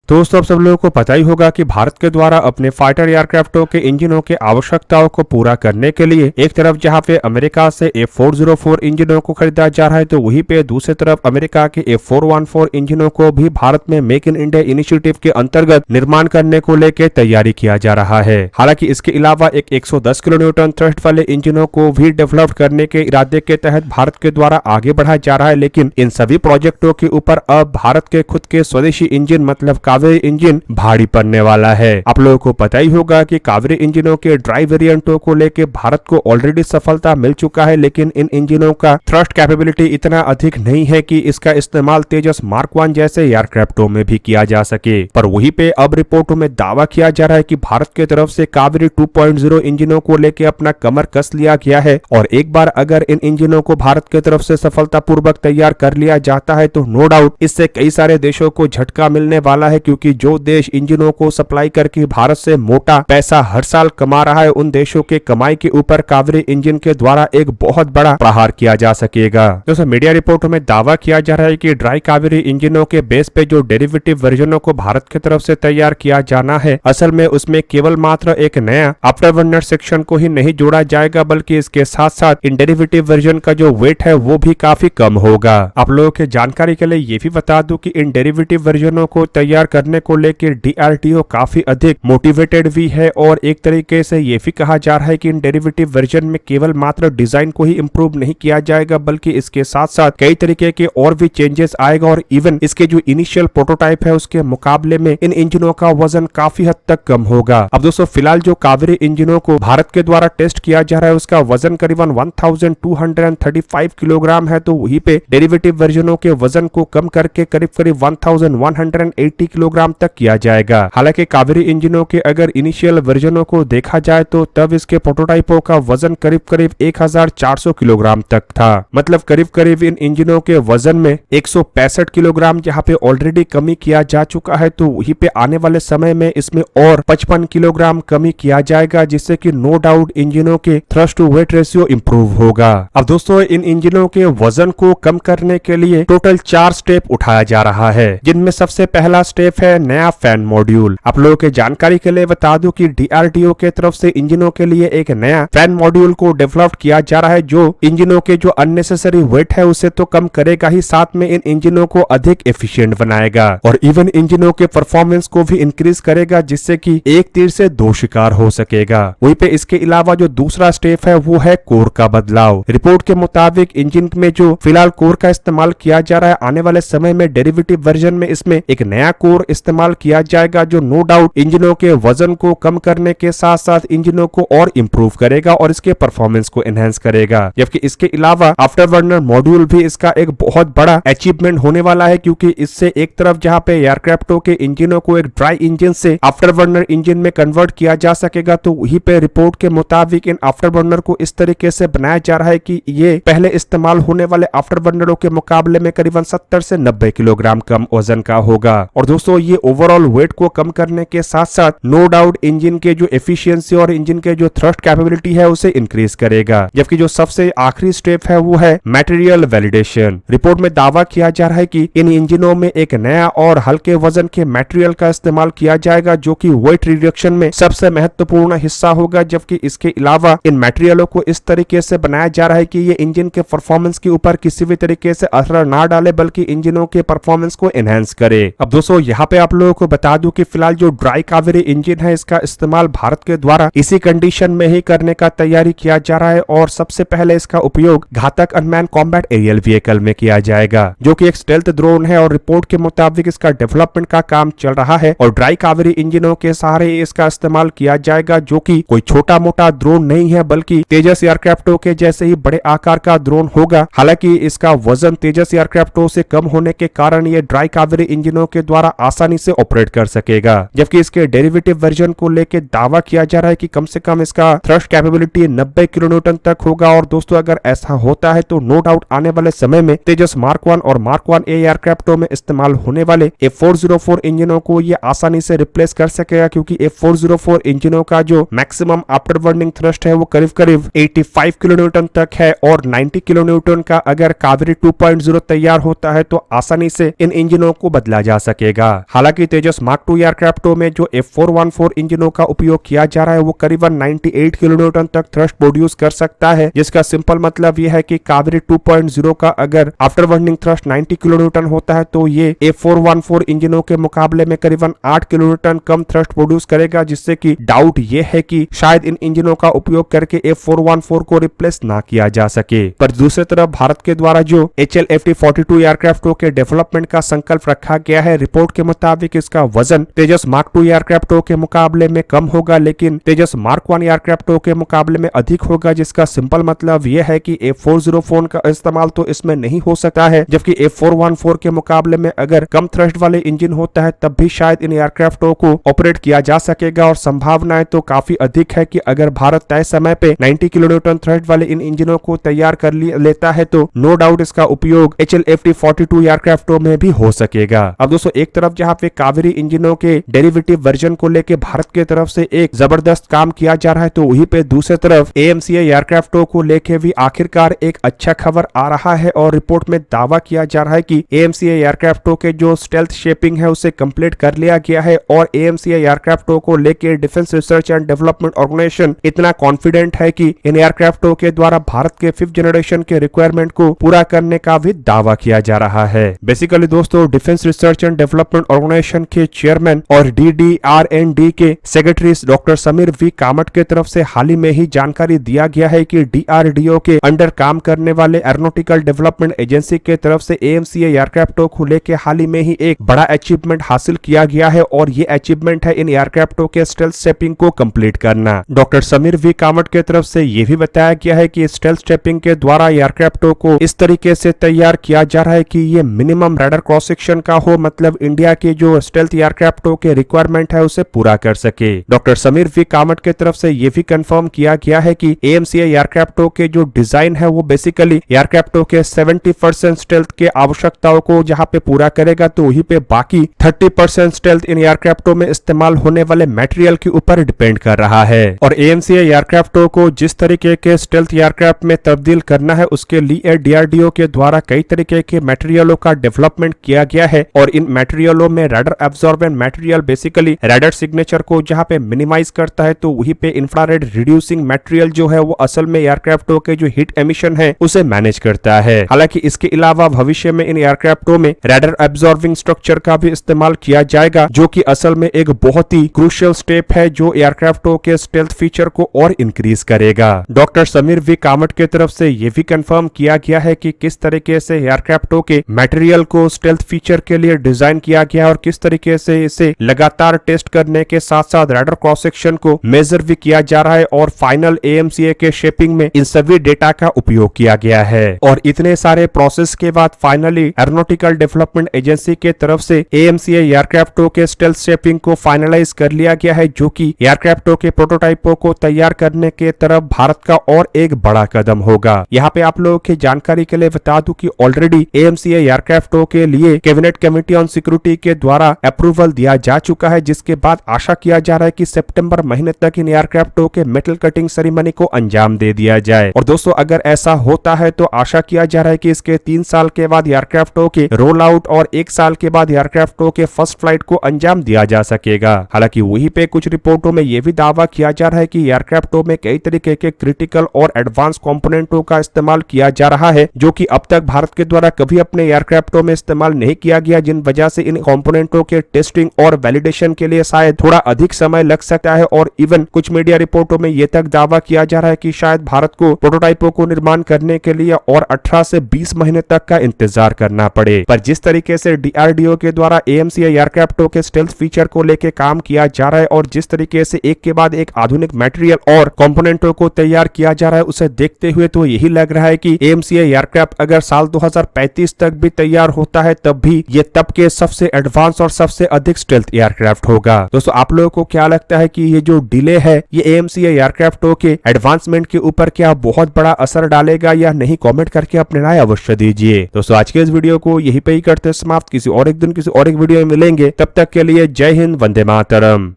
दोस्तों, आप सब लोगों को पता ही होगा कि भारत के द्वारा अपने फाइटर एयरक्राफ्टों के इंजनों के आवश्यकताओं को पूरा करने के लिए एक तरफ जहां पे अमेरिका से F404 इंजनों को खरीदा जा रहा है, तो वहीं पे दूसरी तरफ अमेरिका के F414 इंजनों को भी भारत में मेक इन इंडिया इनिशिएटिव के अंतर्गत निर्माण करने को लेकर तैयारी किया जा रहा है। हालांकि इसके अलावा एक 110 किलोन्यूटन थ्रस्ट वाले इंजनों को भी डेवलप करने के इरादे के तहत भारत के द्वारा आगे बढ़ाया जा रहा है, लेकिन इन सभी प्रोजेक्टों के ऊपर अब भारत के खुद के स्वदेशी इंजन मतलब कावेरी इंजन भारी पड़ने वाला है। आप लोगों को पता ही होगा कि कावेरी इंजनों के ड्राई वेरिएंटों को लेकर भारत को ऑलरेडी सफलता मिल चुका है, लेकिन इन इंजनों का थ्रस्ट कैपेबिलिटी इतना अधिक नहीं है कि इसका इस्तेमाल तेजस मार्क 1 जैसे एयरक्राफ्टों में भी किया जा सके। पर वहीं पे अब रिपोर्टों में दावा किया जा रहा है कि भारत की तरफ से कावेरी 2.0 इंजनों को लेकर अपना कमर कस लिया गया है, और एक बार अगर इन इंजनों को भारत की तरफ से सफलतापूर्वक तैयार कर लिया जाता है तो नो डाउट इससे कई सारे देशों को झटका मिलने वाला है, क्योंकि जो देश इंजनों को सप्लाई करके भारत से मोटा पैसा हर साल कमा रहा है, उन देशों के कमाई के ऊपर कावेरी इंजन के द्वारा एक बहुत बड़ा प्रहार किया जा सकेगा। दोस्तों, मीडिया रिपोर्टों में दावा किया जा रहा है कि ड्राई कावेरी इंजनों के बेस पे जो डेरिवेटिव वर्जनों को भारत की तरफ से तैयार किया जाना है, असल में उसमें केवल मात्र एक नया आफ्टर बर्नर सेक्शन को ही नहीं जोड़ा जाएगा, बल्कि इसके साथ साथ इन डेरिवेटिव वर्जन का जो वेट है वो भी काफी कम होगा। आप लोगों के जानकारी के लिए ये भी बता दूं कि इन डेरिवेटिव वर्जनों को तैयार करने को लेकर DRDO काफी अधिक मोटिवेटेड भी है, और एक तरीके से ये भी कहा जा रहा है कि इन डेरिवेटिव वर्जन में केवल मात्र डिजाइन को ही इम्प्रूव नहीं किया जाएगा, बल्कि इसके साथ साथ कई तरीके के और भी चेंजेस आएगा, और इवन इसके जो इनिशियल प्रोटोटाइप है उसके मुकाबले में इन इंजनों का वजन काफी हद तक कम होगा। अब दोस्तों, फिलहाल जो कावेरी इंजनों को भारत के द्वारा टेस्ट किया जा रहा है उसका वजन करीबन 1235 किलोग्राम है, तो वहीं पे डेरिवेटिव वर्जनों के वजन को कम करके करीब करीब 1180 किलोग्राम तक किया जाएगा। हालांकि कावेरी इंजनों के अगर इनिशियल वर्जनों को देखा जाए तो तब इसके प्रोटोटाइपों का वजन करीब करीब 1400 किलोग्राम तक था। मतलब करीब करीब इन इंजनों के वजन में 165 किलोग्राम यहाँ पे ऑलरेडी कमी किया जा चुका है, तो वहीं पे आने वाले समय में इसमें और 55 किलोग्राम कमी किया जाएगा, जिससे कि नो डाउट इंजनों के thrust to weight ratio improve होगा। अब दोस्तों, इन इंजनों के वजन को कम करने के लिए टोटल 4 स्टेप उठाया जा रहा है, जिनमें सबसे पहला स्टेप है नया फैन मॉड्यूल। आप लोगों के जानकारी के लिए बता दूं कि DRDO के तरफ से इंजनों के लिए एक नया फैन मॉड्यूल को डेवलप किया जा रहा है, जो इंजनों के जो अननेसेसरी वेट है उसे तो कम करेगा ही, साथ में इन इंजनों को अधिक एफिशिएंट बनाएगा और इवन इंजनों के परफॉर्मेंस को भी इंक्रीज करेगा, जिससे कि एक तीर से दो शिकार हो सकेगा। वहीं पे इसके अलावा जो दूसरा स्टेप है वो है कोर का बदलाव। रिपोर्ट के मुताबिक इंजन में जो फिलहाल कोर का इस्तेमाल किया जा रहा है, आने वाले समय में डेरिवेटिव वर्जन में इसमें एक नया कोर इस्तेमाल किया जाएगा, जो नो डाउट इंजनों के वजन को कम करने के साथ साथ इंजनों को और इंप्रूव करेगा और इसके परफॉर्मेंस को एनहांस करेगा। जबकि इसके अलावा आफ्टर बर्नर मॉड्यूल भी इसका एक बहुत बड़ा अचीवमेंट होने वाला है, क्योंकि इससे एक तरफ जहां पे एयरक्राफ्टों के इंजनों को एक ड्राई इंजन से आफ्टर बर्नर इंजन में कन्वर्ट किया जा सकेगा, तो वहीं पे रिपोर्ट के मुताबिक इन आफ्टर बर्नर को इस तरीके से बनाया जा रहा है कि ये पहले इस्तेमाल होने वाले आफ्टर बर्नरों के मुकाबले में करीबन 70 से 90 किलोग्राम कम वजन का होगा। और दोस्तों, ये ओवरऑल वेट को कम करने के साथ साथ नो डाउट इंजन के जो एफिशिएंसी और इंजन के जो थ्रस्ट कैपेबिलिटी है उसे इंक्रीज करेगा। जबकि जो सबसे आखिरी स्टेप है वो है मटेरियल वैलिडेशन। रिपोर्ट में दावा किया जा रहा है कि इन इंजनों में एक नया और हल्के वजन के मटेरियल का इस्तेमाल किया जाएगा, जो कि वेट रिडक्शन में सबसे महत्वपूर्ण हिस्सा होगा। जबकि इसके अलावा इन मटेरियलों को इस तरीके से बनाया जा रहा है कि ये इंजन के परफॉर्मेंस के ऊपर किसी भी तरीके से असर ना डाले, बल्कि इंजनों के परफॉर्मेंस को एनहांस करे। अब दोस्तों, यहाँ पे आप लोगों को बता दूं कि फिलहाल जो ड्राई कावेरी इंजन है इसका इस्तेमाल भारत के द्वारा इसी कंडीशन में ही करने का तैयारी किया जा रहा है, और सबसे पहले इसका उपयोग घातक अनमैन कॉम्बैट एरियल व्हीकल में किया जाएगा, जो कि एक स्टेल्थ ड्रोन है, और रिपोर्ट के मुताबिक इसका डेवलपमेंट का काम चल रहा है और ड्राई कावेरी इंजनों के सहारे इसका इस्तेमाल किया जाएगा, जो कि कोई छोटा मोटा ड्रोन नहीं है, बल्कि तेजस एयरक्राफ्टों के जैसे ही बड़े आकार का ड्रोन होगा। हालांकि इसका वजन तेजस एयरक्राफ्टों से कम होने के कारण ये ड्राई कावेरी इंजनों के द्वारा आसानी से ऑपरेट कर सकेगा। जबकि इसके डेरिवेटिव वर्जन को लेकर दावा किया जा रहा है कि कम से कम इसका थ्रस्ट कैपेबिलिटी 90 किलोन्यूटन तक होगा। और दोस्तों, अगर ऐसा होता है तो नो डाउट आने वाले समय में तेजस मार्क 1 और मार्क 1A एयरक्राफ्टों में इस्तेमाल होने वाले F404 इंजनों को ये आसानी से रिप्लेस कर सकेगा, क्योंकि F404 इंजनों का जो मैक्सिमम आफ्टर बर्निंग थ्रस्ट है वो करीब करीब 85 किलोन्यूटन तक है, और 90 किलोन्यूटन का अगर कावेरी 2.0 तैयार होता है तो आसानी से इन इंजनों को बदला जा सकेगा। हालांकि तेजस मार्क 2 एयरक्राफ्टों में जो F414 इंजनों का उपयोग किया जा रहा है वो करीबन 98 किलोन्यूटन तक थ्रस्ट प्रोड्यूस कर सकता है, जिसका सिंपल मतलब यह है कि कावेरी 2.0 का अगर आफ्टर बर्निंग थ्रस्ट 90 किलोन्यूटन होता है तो ये F414 इंजनों के मुकाबले में करीबन 8 किलोन्यूटन कम थ्रस्ट प्रोड्यूस करेगा, जिससे कि डाउट ये है कि शायद इन इंजनों का उपयोग करके F414 को रिप्लेस ना किया जा सके। पर दूसरी तरफ भारत के द्वारा जो HLFT-42 एयरक्राफ्टों के डेवलपमेंट का संकल्प रखा गया है, रिपोर्ट के मुताबिक इसका वजन तेजस मार्क 2 एयरक्राफ्टों के मुकाबले में कम होगा, लेकिन तेजस मार्क 1 एयरक्राफ्टों के मुकाबले में अधिक होगा, जिसका सिंपल मतलब यह है कि F404 का इस्तेमाल तो इसमें नहीं हो सकता है, जबकि F414 के मुकाबले में अगर कम थ्रस्ट वाले इंजन होता है तब भी शायद इन एयरक्राफ्टों को ऑपरेट किया जा सकेगा। और संभावनाएं तो काफी अधिक है कि अगर भारत तय समय पे 90 किलोन्यूटन थ्रस्ट वाले इन इंजनों को तैयार कर लेता है तो नो डाउट इसका उपयोग HLFT-42 एयरक्राफ्टों में भी हो सकेगा। अब दोस्तों एक तरफ जहां पे कावेरी इंजनों के डेरिवेटिव वर्जन को लेके भारत की तरफ से एक जबरदस्त काम किया जा रहा है, तो वहीं पे दूसरी तरफ AMCA एयरक्राफ्टों को लेके भी आखिरकार एक अच्छा खबर आ रहा है और रिपोर्ट में दावा किया जा रहा है कि AMCA एयरक्राफ्टों के जो स्टेल्थ शेपिंग है उसे कंप्लीट कर लिया गया है और AMCA एयरक्राफ्टों को लेके defence research and development organisation इतना कॉन्फिडेंट है कि इन एयरक्राफ्टों के द्वारा भारत के 5th जनरेशन के रिक्वायरमेंट को पूरा करने का भी दावा किया जा रहा है। बेसिकली दोस्तों defence research and development organisation के चेयरमैन और DDRND के secretary doctor Sameer V Kamat के तरफ से हाल ही में ही जानकारी दिया गया है कि DRDO के अंडर काम करने वाले एरोनॉटिकल डेवलपमेंट एजेंसी के तरफ से AMCA एयरक्राफ्टों को लेके हाल ही में ही एक बड़ा अचीवमेंट हासिल किया गया है और ये अचीवमेंट है इन एयरक्राफ्टों के स्टेल्थ शेपिंग को कंप्लीट करना। डॉक्टर समीर वी कामत के तरफ से ये भी बताया गया है कि स्टेल्थ शेपिंग के द्वारा एयरक्राफ्टों को इस तरीके से तैयार किया जा रहा है कि ये मिनिमम रडार क्रॉस सेक्शन का हो, मतलब इंडिया के जो स्टेल्थ एयरक्राफ्टों के रिक्वायरमेंट है उसे पूरा कर सके। डॉक्टर समीर वी कामत के तरफ से ये भी कंफर्म किया गया है कि AMCA एयरक्राफ्टों के जो डिजाइन है वो बेसिकली एयरक्राफ्टों के 70% स्टेल्थ के आवश्यकताओं को जहां पे पूरा करेगा, तो वहीं पे बाकी 30% स्टेल्थ इन एयरक्राफ्टों में इस्तेमाल होने वाले मटेरियल के ऊपर डिपेंड कर रहा है। और AMCA एयरक्राफ्टों को जिस तरीके के स्टेल्थ एयरक्राफ्ट में तब्दील करना है उसके लिए DRDO के द्वारा कई तरीके के मटेरियलों का डेवलपमेंट किया गया है और इन मटेरियलों में radar absorbent material basically radar signature को जहां पे मिनिमाइज करता है, तो वहीं पे इंफ्रारेड रिड्यूसिंग मटेरियल जो है वो असल में एयरक्राफ्टों के जो हीट एमिशन है उसे मैनेज करता है। हालांकि इसके अलावा भविष्य में इन एयरक्राफ्टों में रडार एब्जॉर्बिंग स्ट्रक्चर का भी इस्तेमाल किया जाएगा, जो कि असल में एक बहुत ही क्रूशियल स्टेप है जो एयरक्राफ्टों के स्टेल्थ फीचर को और इंक्रीज करेगा। डॉक्टर समीर वी कामत के तरफ से यह भी कंफर्म किया गया है कि किस तरीके से एयरक्राफ्टों के मटेरियल को स्टेल्थ फीचर के लिए डिजाइन किया गया है और किस तरीके से इसे लगातार टेस्ट करने के साथ साथ रडार क्रॉस सेक्शन को मेजर भी किया जा रहा है और फाइनल AMCA के शेपिंग में इन सभी डेटा का उपयोग किया गया है। और इतने सारे प्रोसेस के बाद फाइनली एरोनॉटिकल डेवलपमेंट एजेंसी के तरफ से AMCA एयरक्राफ्टों के स्टेल्थ शेपिंग को फाइनलाइज कर लिया गया है, जो कि एयरक्राफ्टों के प्रोटोटाइपों को तैयार करने के तरफ भारत का और एक बड़ा कदम होगा। यहाँ पे आप लोगों की जानकारी के लिए बता दूं कि ऑलरेडी AMCA एयरक्राफ्टों के लिए कैबिनेट कमेटी ऑन सिक्योरिटी के द्वारा अप्रूवल दिया जा चुका है, जिसके बाद आशा किया जा रहा है कि सितंबर महीने तक इन एयरक्राफ्टों के मेटल कटिंग सेरेमनी को अंजाम दे दिया जाए। और दोस्तों अगर ऐसा होता है तो आशा किया जा रहा है कि इसके 3 साल के बाद एयरक्राफ्टों के रोल आउट और 1 साल के बाद एयरक्राफ्टों के फर्स्ट फ्लाइट को अंजाम दिया जा सकेगा। हालांकि वहीं पे कुछ रिपोर्टों में यह भी दावा किया जा रहा है कि एयरक्राफ्टों में कई तरीके के क्रिटिकल और एडवांस कंपोनेंटों का इस्तेमाल किया जा रहा है, जो कि अब तक भारत के द्वारा कभी अपने एयरक्राफ्टों में इस्तेमाल नहीं किया गया, जिन वजह से इन कंपोनेंटों के टेस्टिंग और वैलिडेशन के लिए शायद थोड़ा अधिक समय लग सकता है। और इवन कुछ मीडिया रिपोर्टों में यह तक दावा किया जा रहा है कि शायद भारत को प्रोटोटाइपों को निर्माण करने के लिए और 18 से 20 महीने तक का इंतजार करना पड़े। पर जिस तरीके से DRDO के द्वारा AMCA एयरक्राफ्टों के स्टेल्थ फीचर को लेकर काम किया जा रहा है और जिस तरीके से एक के बाद एक आधुनिक मटेरियल और कंपोनेंटों को तैयार किया जा रहा है, उसे देखते हुए तो यही लग रहा है कि AMCA एयरक्राफ्ट अगर साल 2035 तक भी तैयार होता है तब भी ये तब के सबसे एडवांस और सबसे अधिक स्टेल्थ एयरक्राफ्ट होगा। दोस्तों आप लोगों को क्या लगता है कि ये जो डिले है ये AMCA एयरक्राफ्टों के एडवांसमेंट के ऊपर क्या बहुत बड़ा असर डालेगा या नहीं? कमेंट करके अपने राय अवश्य दीजिए। दोस्तों आज के इस वीडियो को यहीं पे ही करते समाप्त। किसी और एक दिन किसी और एक वीडियो में मिलेंगे, तब तक के लिए जय हिंद, वंदे मातरम।